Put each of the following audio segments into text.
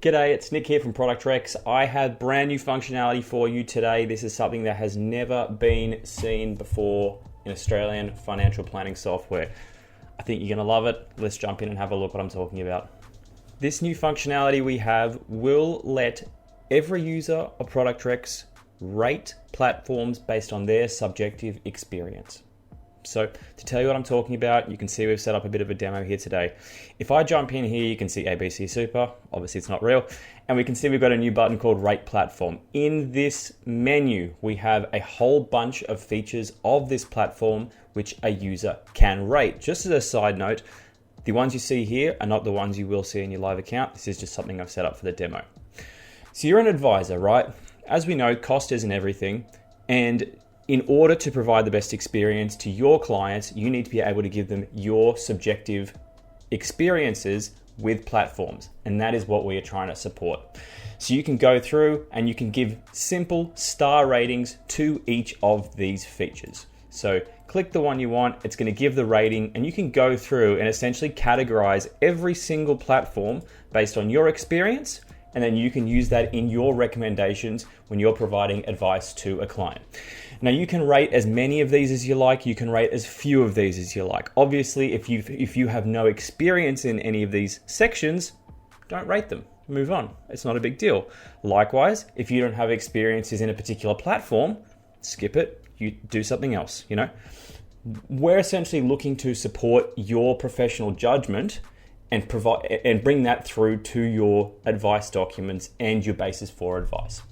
G'day, it's Nick here from ProductRex. I have brand new functionality for you today. This is something that has never been seen before in Australian financial planning software. I think you're gonna love it. Let's jump in and have a look what I'm talking about. This new functionality we have will let every user of ProductRex rate platforms based on their subjective experience. So to tell you what I'm talking about, you can see we've set up a bit of a demo here today. If I jump in here, you can see ABC Super, obviously it's not real, and we can see we've got a new button called Rate Platform. In this menu, we have a whole bunch of features of this platform which a user can rate. Just as a side note, the ones you see here are not the ones you will see in your live account. This is just something I've set up for the demo. So you're an advisor, right? As we know, cost isn't everything, and in order to provide the best experience to your clients, you need to be able to give them your subjective experiences with platforms. And that is what we are trying to support. So you can go through and you can give simple star ratings to each of these features. So click the one you want, it's going to give the rating, and you can go through and essentially categorize every single platform based on your experience. And then you can use that in your recommendations when you're providing advice to a client. Now you can rate as many of these as you like, you can rate as few of these as you like. Obviously, if you have no experience in any of these sections, don't rate them, move on. It's not a big deal. Likewise, if you don't have experiences in a particular platform, skip it, you do something else, you know? We're essentially looking to support your professional judgment and provide and bring that through to your advice documents and your basis for advice.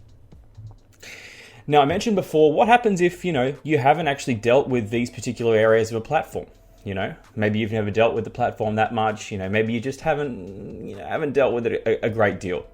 Now, I mentioned before, what happens if, you haven't actually dealt with these particular areas of a platform? Maybe you've never dealt with the platform that much, maybe you just haven't dealt with it a great deal.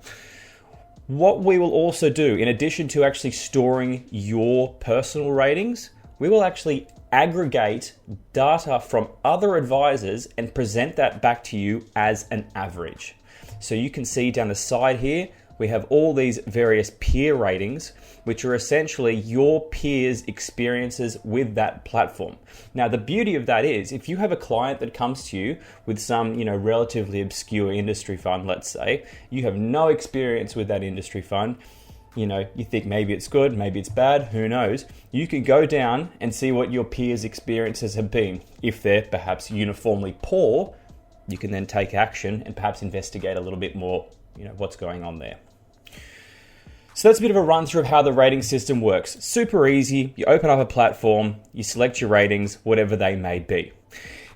What we will also do, in addition to actually storing your personal ratings, we will actually aggregate data from other advisors and present that back to you as an average. So you can see down the side here, we have all these various peer ratings, which are essentially your peers' experiences with that platform. Now, the beauty of that is if you have a client that comes to you with some, relatively obscure industry fund, let's say, you have no experience with that industry fund, you think maybe it's good, maybe it's bad, who knows? You can go down and see what your peers' experiences have been. If they're perhaps uniformly poor, you can then take action and perhaps investigate a little bit more, what's going on there. So that's a bit of a run through of how the rating system works. Super easy. You open up a platform, you select your ratings, whatever they may be.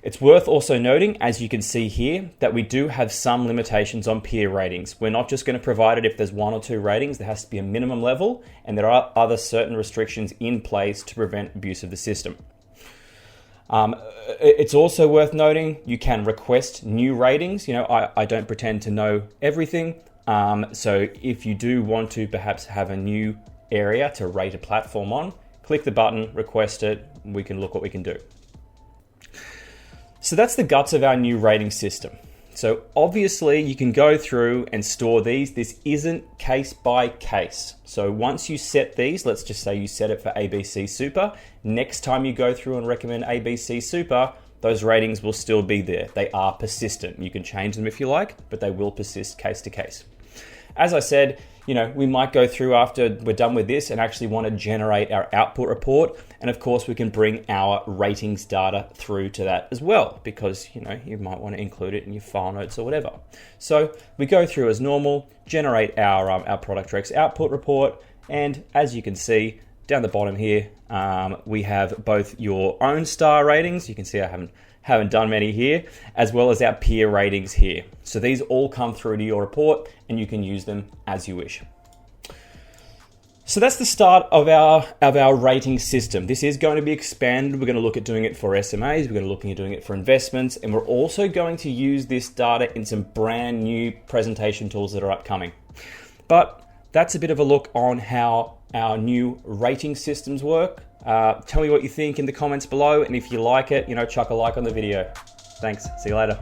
It's worth also noting, as you can see here, that we do have some limitations on peer ratings. We're not just going to provide it if there's one or two ratings. There has to be a minimum level, and there are other certain restrictions in place to prevent abuse of the system. It's also worth noting you can request new ratings. I don't pretend to know everything. So if you do want to perhaps have a new area to rate a platform on, click the button, request it, we can look what we can do. So that's the guts of our new rating system. So obviously you can go through and store these. This isn't case by case. So once you set these, let's just say you set it for ABC Super, next time you go through and recommend ABC Super, those ratings will still be there. They are persistent. You can change them if you like, but they will persist case to case. As I said, we might go through after we're done with this and actually want to generate our output report. And of course, we can bring our ratings data through to that as well, because, you might want to include it in your file notes or whatever. So we go through as normal, generate our ProductRex output report. And as you can see down the bottom here, we have both your own star ratings. You can see I haven't done many here, as well as our peer ratings here. So these all come through to your report and you can use them as you wish. So that's the start of our rating system. This is going to be expanded. We're going to look at doing it for SMAs. We're going to look at doing it for investments. And we're also going to use this data in some brand new presentation tools that are upcoming. But that's a bit of a look on how our new rating systems work. Tell me what you think in the comments below, and if you like it, chuck a like on the video. Thanks. See you later.